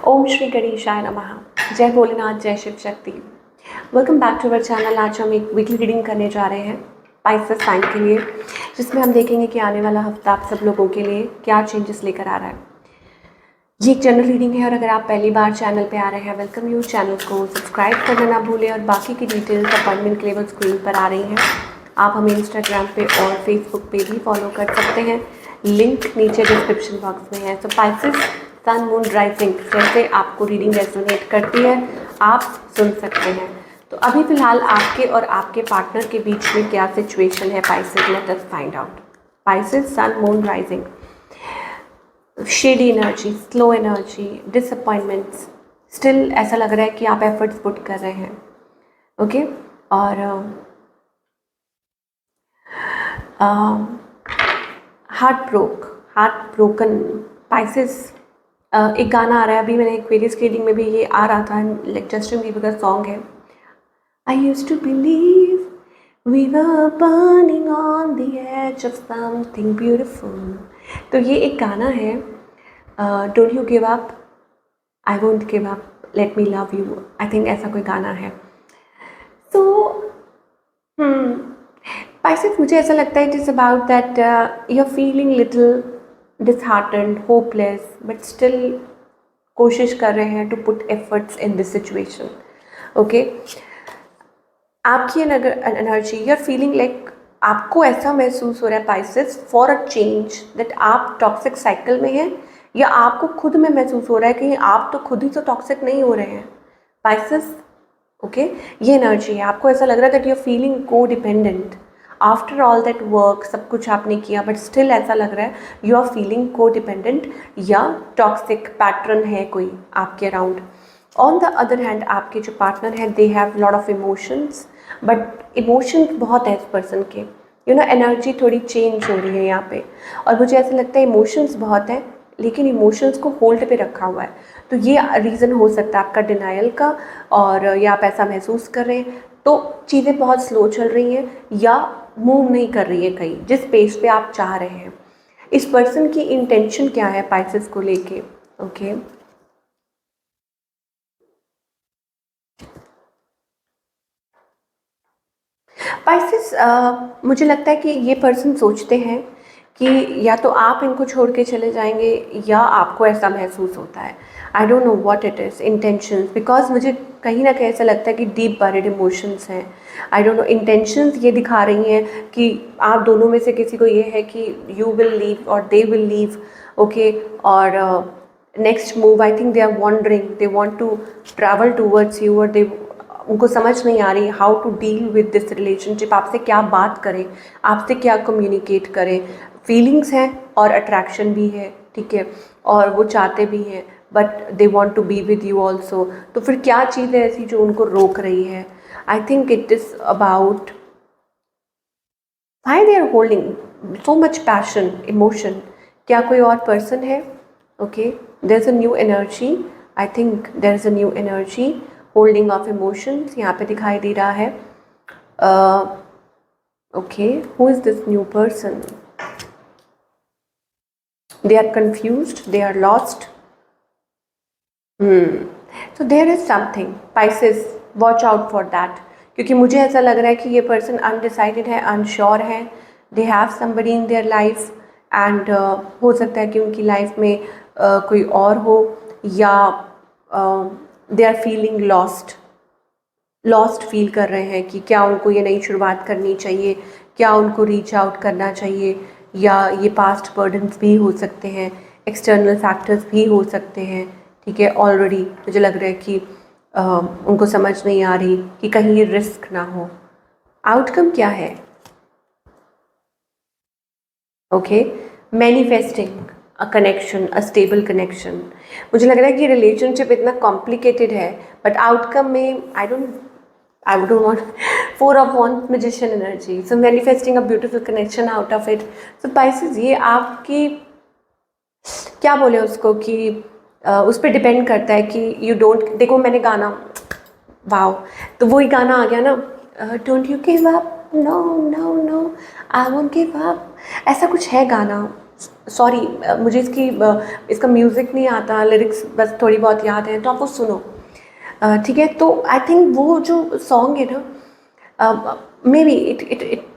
ओम श्री गणेशाय नमः। जय भोलेनाथ, जय Shiv Shakti. Welcome back to our channel. आज हम एक वीकली रीडिंग करने जा रहे हैं पाइसेस साइन के लिए, जिसमें हम देखेंगे कि आने वाला हफ्ता आप सब लोगों के लिए क्या चेंजेस लेकर आ रहा है। ये एक जनरल रीडिंग है और अगर आप पहली बार चैनल पे आ रहे हैं, वेलकम यू। चैनल को सब्सक्राइब करना ना भूलें और बाकी की डिटेल्स अपॉइंटमेंट के लिए वो स्क्रीन पर आ रही हैं। आप हमें इंस्टाग्राम पे और फेसबुक पे भी फॉलो कर सकते हैं, लिंक नीचे डिस्क्रिप्शन बॉक्स में है। तो पाइसेस सन मून राइजिंग, जैसे आपको रीडिंग रेजोनेट करती है आप सुन सकते हैं। तो अभी फ़िलहाल आपके और आपके पार्टनर के बीच में क्या सिचुएशन है Pisces, let us find out. Pisces sun moon rising, shady energy, slow energy, disappointments. Still ऐसा लग रहा है कि आप एफर्ट्स पुट कर रहे हैं, ओके। और हार्ट ब्रोकन पाइसेस। एक गाना आ रहा है, अभी मैंने एक्वेरियस की रीडिंग में भी ये आ रहा था, लाइक जस्टिन बीबर का सॉन्ग है, I used to believe we were burning on the edge of something beautiful। तो ये एक गाना है, don't you give up, I won't give up, let me love you, I think ऐसा कोई गाना है। तो पाइसेस, मुझे ऐसा लगता है it is about that you are feeling little disheartened, hopeless, but still कोशिश कर रहे हैं to put efforts in this situation, okay. आपकी energy, you are feeling like, आपको ऐसा महसूस हो रहा है Pisces for a change that आप टॉक्सिक साइकिल में हैं, या आपको खुद में महसूस हो रहा है कि आप तो खुद ही तो टॉक्सिक नहीं हो रहे हैं पाइसेस, ओके। ये एनर्जी है, आपको ऐसा लग रहा है दैट यू आर फीलिंग को dependent after all that work, सब कुछ आपने किया बट स्टिल ऐसा लग रहा है यू आर फीलिंग को डिपेंडेंट, या टॉक्सिक पैटर्न है कोई आपके around. On the other hand, आपके जो पार्टनर हैं they have lot of emotions, but emotions बहुत है इस पर्सन के, यू नो, एनर्जी थोड़ी चेंज हो रही है यहाँ पे। और मुझे ऐसा लगता है इमोशंस बहुत है लेकिन इमोशंस को होल्ड पे रखा हुआ है। तो ये रीज़न हो सकता है आपका डिनायल का, और या आप ऐसा महसूस कर रहे हैं तो चीज़ें बहुत स्लो चल रही हैं या मूव नहीं कर रही है कहीं जिस पेस पे आप चाह रहे हैं। इस पर्सन की इंटेंशन क्या है पाइसेस को लेके, ओके। पाइसेस, मुझे लगता है कि ये पर्सन सोचते हैं कि या तो आप इनको छोड़ के चले जाएंगे या आपको ऐसा महसूस होता है। I don't know what it is intentions, because मुझे कहीं ना कहीं ऐसा लगता है कि डीप बरीड इमोशंस हैं। आई डोंट नो, इंटेंशंस ये दिखा रही हैं कि आप दोनों में से किसी को ये है कि यू विल लीव और दे विल लीव, ओके। और next move, I think they are wondering, they want to travel towards you, और दे, उनको समझ नहीं आ रही how to deal with this relationship. आपसे क्या बात करें, आपसे क्या कम्युनिकेट करें। फीलिंग्स हैं और अट्रैक्शन भी है, ठीक है, और वो चाहते भी हैं but they want to be with you also. तो फिर क्या चीज़ है ऐसी जो उनको रोक रही है? I think it is about why they are holding so much passion, emotion. क्या कोई और पर्सन है? Okay, there is a new energy, I think there is a new energy, holding off emotions यहाँ पे दिखाई दे रहा है। Okay, who is this new person? They are confused, they are lost. So there is something, Pisces, watch out for that, क्योंकि मुझे ऐसा लग रहा है कि ये पर्सन अनडिसाइडेड है, अनश्योर है, they have somebody in their life, and हो सकता है कि उनकी लाइफ में कोई और हो, या they are feeling lost feel कर रहे हैं कि क्या उनको ये नई शुरुआत करनी चाहिए, क्या उनको रीच आउट करना चाहिए, या ये पास्ट बर्डन्स भी हो सकते हैं, एक्सटर्नल फैक्टर्स भी हो सकते हैं, ठीक है। ऑलरेडी मुझे लग रहा है कि उनको समझ नहीं आ रही कि कहीं ये रिस्क ना हो। आउटकम क्या है? Okay, manifesting a connection, a stable connection. मुझे लग रहा है कि रिलेशनशिप इतना कॉम्प्लिकेटेड है बट आउटकम में आई don't want four of wands, magician energy, so manifesting a beautiful connection out of it। so Pisces, ये आपकी क्या बोले उसको कि उस पर डिपेंड करता है कि यू डोंट, देखो मैंने गाना, वाओ, तो वही गाना आ गया ना, don't you give up, no no no, I won't give up, ऐसा कुछ है गाना, सॉरी, मुझे इसका म्यूज़िक नहीं आता, लिरिक्स बस थोड़ी बहुत याद है, तो आप वो सुनो, ठीक है। तो आई थिंक वो जो सॉन्ग है ना, maybe it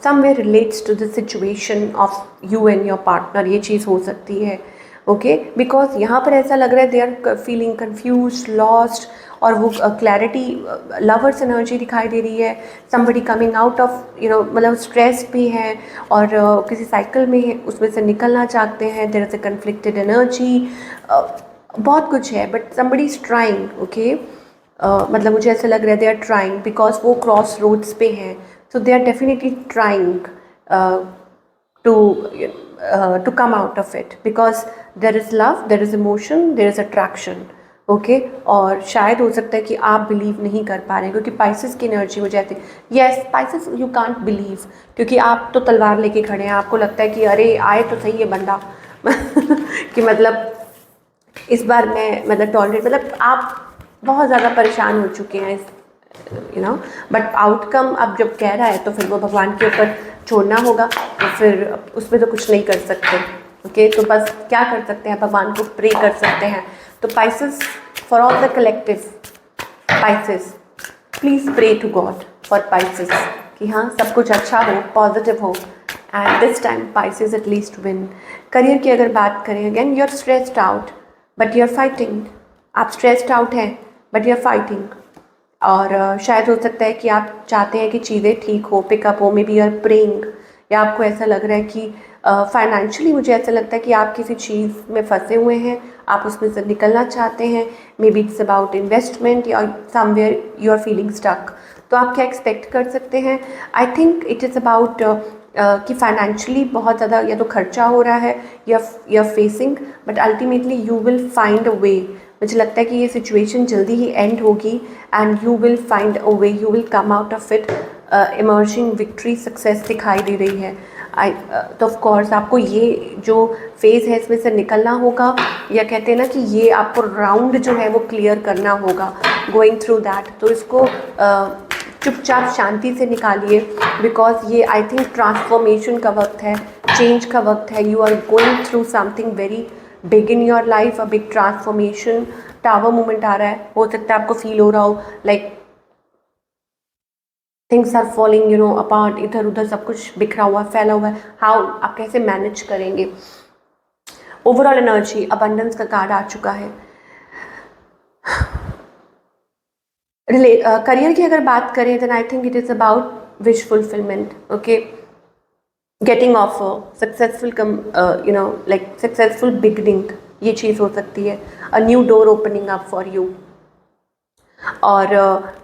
somewhere relates to the situation of you and your partner, ये चीज़ हो सकती है, ओके। बिकॉज यहाँ पर ऐसा लग रहा है they are feeling confuse, lost, और वो क्लैरिटी, लवर्स एनर्जी दिखाई दे रही है। समबडी कमिंग आउट ऑफ मतलब स्ट्रेस भी है, और किसी साइकिल में है, उसमें से निकलना चाहते हैं। There is a conflicted energy, बहुत कुछ है, but somebody is trying, okay. मतलब मुझे ऐसा लग रहा है दे आर ट्राइंग, बिकॉज वो क्रॉस रोड्स पे हैं, so they are definitely trying to to come out of it, because there is love, there is emotion, there is attraction, okay. और शायद हो सकता है कि आप बिलीव नहीं कर पा रहे हैं, क्योंकि पाइसेस की एनर्जी मुझे आती है। Yes, Pisces you can't believe, क्योंकि आप तो तलवार लेके खड़े हैं, आपको लगता है कि अरे आए तो सही है बंदा कि मतलब इस बार मैं मतलब टॉलरेट, मतलब आप बहुत ज़्यादा परेशान हो चुके हैं इस बट आउटकम अब जब कह रहा है तो फिर वो भगवान के ऊपर छोड़ना होगा, तो फिर उसमें तो कुछ नहीं कर सकते, ओके। तो बस क्या कर सकते हैं, भगवान को प्रे कर सकते हैं। तो Pisces, for all the collective Pisces, please pray to God for Pisces कि हाँ सब कुछ अच्छा हो, पॉजिटिव हो, and this time Pisces at least win. Career की अगर बात करें, again you are stressed out but you are fighting. आप स्ट्रेस्ड आउट हैं बट यू आर फाइटिंग, और शायद हो सकता है कि आप चाहते हैं कि चीज़ें ठीक हो, पिकअप हो, maybe you are praying, या आपको ऐसा लग रहा है कि फाइनेंशियली मुझे ऐसा लगता है कि आप किसी चीज़ में फंसे हुए हैं, आप उसमें से निकलना चाहते हैं। Maybe it's about investment, या somewhere you are feeling stuck. तो आप क्या एक्सपेक्ट कर सकते हैं? I think it is about कि फाइनेंशियली बहुत ज़्यादा या तो खर्चा हो रहा है, या facing, but ultimately you will find a way. मुझे लगता है कि ये सिचुएशन जल्दी ही एंड होगी, and you will find a way, you will come out of it, emerging victory, success दिखाई दे रही है। तो ऑफ कोर्स आपको ये जो फेज़ है इसमें से निकलना होगा, या कहते हैं ना कि ये आपको राउंड जो है वो क्लियर करना होगा, गोइंग थ्रू दैट। तो इसको चुपचाप शांति से निकालिए, बिकॉज ये आई थिंक ट्रांसफॉर्मेशन का वक्त है, चेंज का वक्त है। You are going through something very big in your life, a big transformation. Tower movement आ रहा है, हो सकता है आपको फील हो रहा हो like things are falling apart, इधर उधर सब कुछ बिखरा हुआ, फैला हुआ है। हाउ आप कैसे मैनेज करेंगे? ओवरऑल एनर्जी, अबंडेंस का कार्ड आ चुका है। करियर की अगर बात करें, then I think it is about wish fulfilment, okay. Getting offer, successful like successful beginning, ये चीज़ हो सकती है। A new door opening up for you, और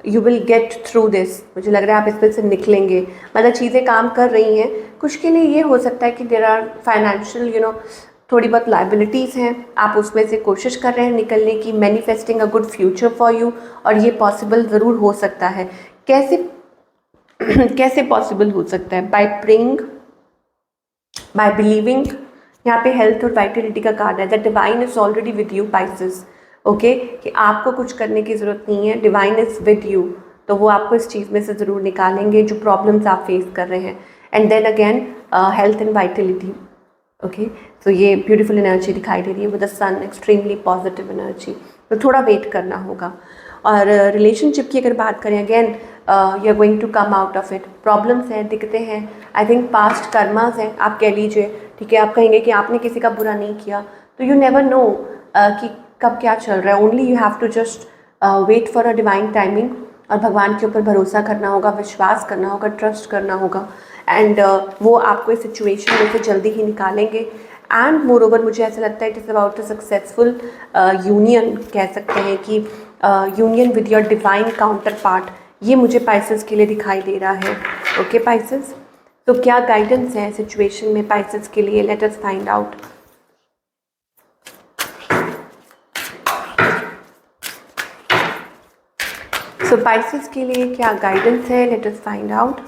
you will get through this. मुझे लग रहा है आप इसमें से निकलेंगे, मतलब चीज़ें काम कर रही हैं। कुछ के लिए ये हो सकता है कि देर आर फाइनेंशियल थोड़ी बहुत लाइबिलिटीज़ हैं, आप उसमें से कोशिश कर रहे हैं निकलने की, manifesting a good future for you, और ये पॉसिबल ज़रूर हो सकता है। कैसे कैसे पॉसिबल हो सकता है? By praying, by believing. यहाँ पे हेल्थ और वाइटलिटी का कार्ड है, the divine is already with you Pisces, okay. कि आपको कुछ करने की ज़रूरत नहीं है, डिवाइन इज विद यू, तो वो आपको इस चीज़ में से ज़रूर निकालेंगे जो प्रॉब्लम्स आप फेस कर रहे हैं। And then again health and vitality, okay. तो ये ब्यूटीफुल एनर्जी दिखाई दे रही है with the sun, extremely positive energy. तो थोड़ा वेट करना होगा। और रिलेशनशिप की अगर बात करें, again you are going to come out of it. Problems हैं, दिक्कतें हैं, आई थिंक पास्ट कर्मास हैं, आप कह लीजिए, ठीक है। आप कहेंगे कि आपने किसी का बुरा नहीं किया, तो यू नेवर नो कि कब क्या चल रहा है। Only you have to just wait for a divine timing, और भगवान के ऊपर भरोसा करना होगा, विश्वास करना होगा, ट्रस्ट करना होगा, एंड वो आपको इस सिचुएशन में से जल्दी ही निकालेंगे। एंड मोर ओवर मुझे ऐसा लगता है it is about a successful union, कह सकते हैं कि union with your divine counter part, ये मुझे पाइसेस के लिए दिखाई दे रहा है, ओके पाइसेस। तो क्या गाइडेंस है सिचुएशन में पाइसेस के लिए? Let us find out. So Pisces के लिए क्या गाइडेंस है? Let us find out.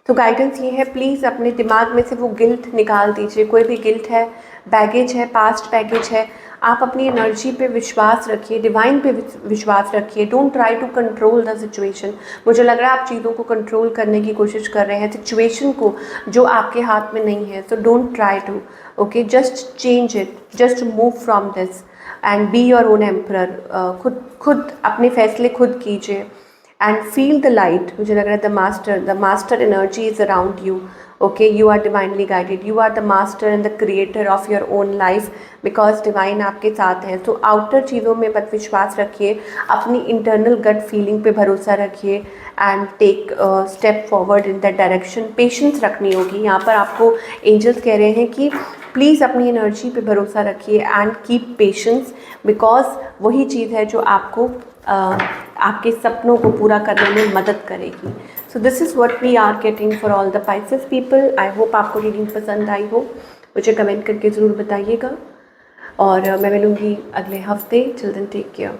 तो गाइडेंस ये है, प्लीज़ अपने दिमाग में से वो गिल्ट निकाल दीजिए। कोई भी गिल्ट है, बैगेज है, पास्ट बैगेज है, आप अपनी एनर्जी पे विश्वास रखिए, डिवाइन पे विश्वास रखिए। Don't try to control the situation. मुझे लग रहा है आप चीज़ों को कंट्रोल करने की कोशिश कर रहे हैं, सिचुएशन को, जो आपके हाथ में नहीं है। So don't try to, okay, just change it, just move from this and be your own emperor. खुद अपने फैसले खुद कीजिए and feel the light. मुझे लग रहा है the master energy is around you. Okay, you are divinely guided. You are the master and the creator of your own life because divine आपके साथ है. So outer चीज़ों में मत विश्वास रखिए, अपनी internal gut feeling पे भरोसा रखिए and take a step forward in that direction. Patience रखनी होगी. यहाँ पर आपको angels कह रहे हैं कि प्लीज़ अपनी एनर्जी पे भरोसा रखिए एंड कीप पेशेंस, बिकॉज वही चीज़ है जो आपको आपके सपनों को पूरा करने में मदद करेगी। So this is what we are getting for all the Pisces people. I hope आपको रीडिंग पसंद आई हो, मुझे कमेंट करके ज़रूर बताइएगा और मैं मिलूँगी अगले हफ्ते। Children take care.